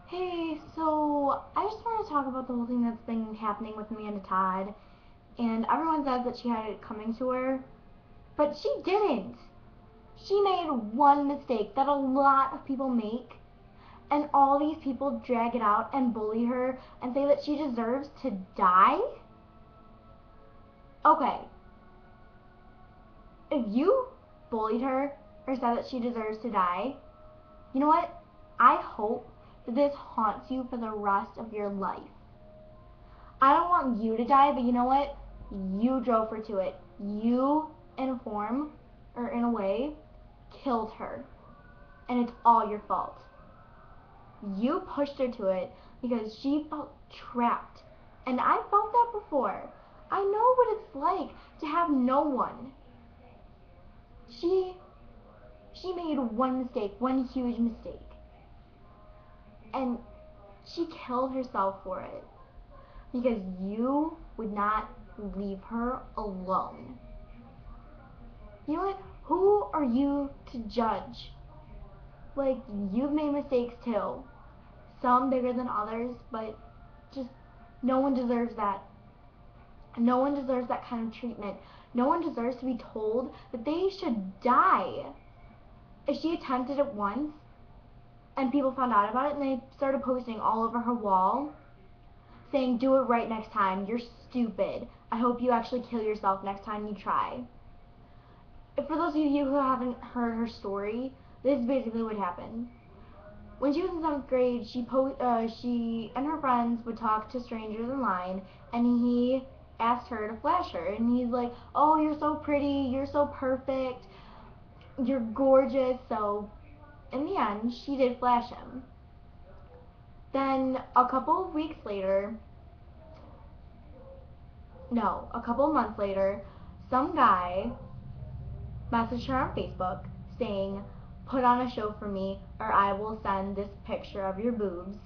Hey, so I just want to talk about the whole thing that's been happening with Amanda Todd. And everyone says that she had it coming to her, but she didn't. She made one mistake that a lot of people make, and all these people drag it out and bully her and say that she deserves to die? Okay, if you bullied her or said that she deserves to die, you know what? I hope that this haunts you for the rest of your life. I don't want you to die, but you know what? You drove her to it. You, in a form, or in a way, killed her. And it's all your fault. You pushed her to it because she felt trapped. And I felt that before. I know what it's like to have no one. She she made one mistake, one huge mistake. And she killed herself for it. Because you would not leave her alone. You know what? Who are you to judge? Like, you've made mistakes too. Some bigger than others, but just no one deserves that. No one deserves that kind of treatment. No one deserves to be told that they should die. If she attempted it once and people found out about it and they started posting all over her wall saying, "Do it right next time. You're stupid. I hope you actually kill yourself next time you try." For those of you who haven't heard her story, this is basically what happened. When she was in 7th grade, she and her friends would talk to strangers in line, and he asked her to flash her, and he's like, "Oh, you're so pretty, you're so perfect, you're gorgeous." So, in the end, she did flash him. Then a couple of weeks later, no, a couple of months later, some guy messaged her on Facebook saying, "Put on a show for me or I will send this picture of your boobs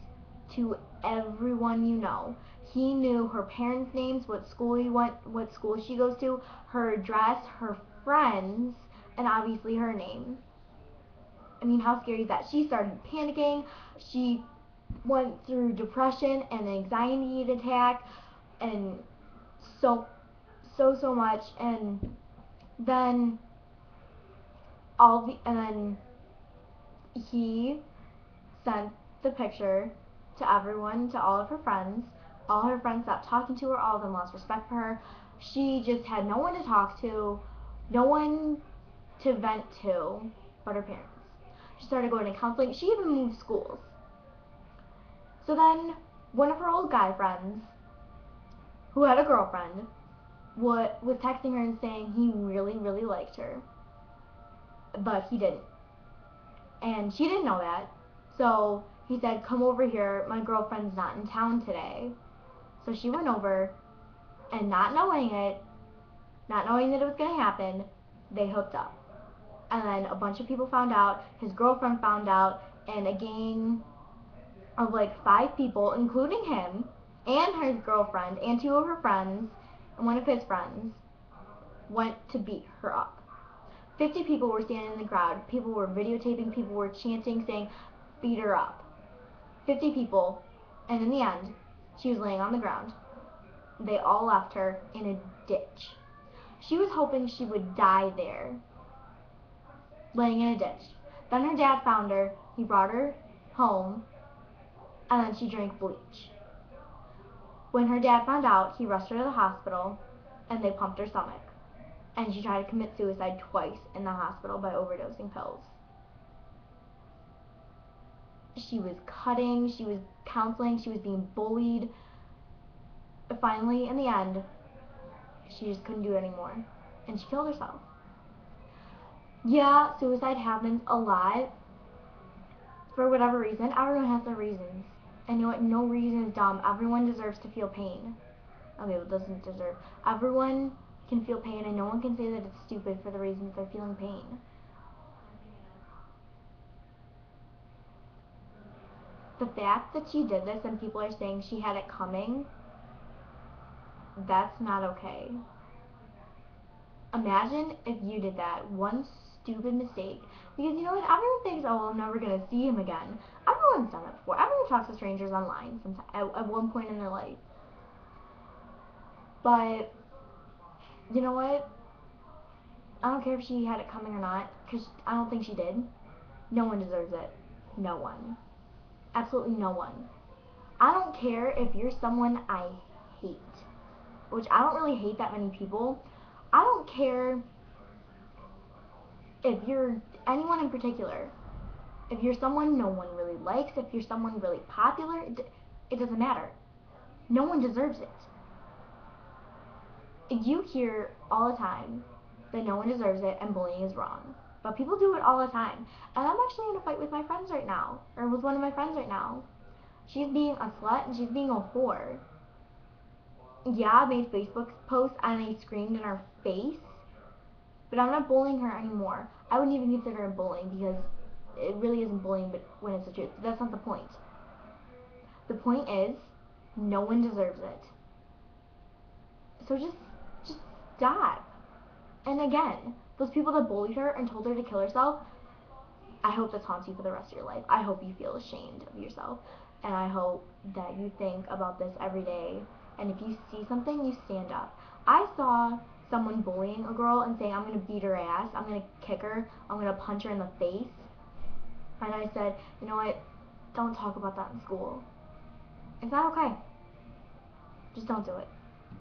to everyone you know." He knew her parents' names, what school he went, what school she goes to, her address, her friends, and obviously her name. I mean, how scary is that? She started panicking. She went through depression and an anxiety attack and so much. And then and then he sent the picture to everyone, to all of her friends. All her friends stopped talking to her. All of them lost respect for her. She just had no one to talk to, no one to vent to but her parents. She started going to counseling. She even moved schools. So then one of her old guy friends, who had a girlfriend, was texting her and saying he really, really liked her. But he didn't. And she didn't know that. So he said, "Come over here. My girlfriend's not in town today." So she went over, and not knowing that it was going to happen, they hooked up. And then a bunch of people found out, his girlfriend found out, and a gang of like 5 people, including him, and his girlfriend, and 2 of her friends, and one of his friends, went to beat her up. 50 people were standing in the crowd. People were videotaping, people were chanting, saying, "Beat her up." 50 people, and in the end, she was laying on the ground. They all left her in a ditch. She was hoping she would die there, laying in a ditch. Then her dad found her. He brought her home, and then she drank bleach. When her dad found out, he rushed her to the hospital, and they pumped her stomach. And she tried to commit suicide twice in the hospital by overdosing pills. She was cutting, she was counseling, she was being bullied. Finally, in the end, she just couldn't do it anymore, and she killed herself. Yeah, suicide happens a lot. For whatever reason, everyone has their reasons. And you know what? No reason is dumb. Everyone deserves to feel pain. Okay, well, doesn't deserve. Everyone can feel pain, and no one can say that it's stupid for the reasons they're feeling pain. The fact that she did this and people are saying she had it coming, that's not okay. Imagine if you did that one stupid mistake. Because you know what? Everyone thinks, "Oh, I'm never going to see him again." Everyone Everyone's done it before. Everyone talks to strangers online at one point in their life. But, you know what? I don't care if she had it coming or not, because I don't think she did. No one deserves it. No one. Absolutely no one. I don't care if you're someone I hate, which I don't really hate that many people. I don't care if you're anyone in particular. If you're someone no one really likes, if you're someone really popular, it doesn't matter. No one deserves it. You hear all the time that no one deserves it and bullying is wrong. But people do it all the time. And I'm actually in a fight with my friends right now, or with one of my friends right now. She's being a slut and she's being a whore. Yeah, I made Facebook posts and I screamed in her face, but I'm not bullying her anymore. I wouldn't even consider it bullying because it really isn't bullying, but when it's the truth. That's not the point. The point is, no one deserves it. So just stop. And again, those people that bullied her and told her to kill herself, I hope this haunts you for the rest of your life. I hope you feel ashamed of yourself. And I hope that you think about this every day. And if you see something, you stand up. I saw someone bullying a girl and saying, I'm going to beat her ass, I'm going to kick her, I'm going to punch her in the face. And I said, you know what? Don't talk about that in school. It's not okay. Just don't do it.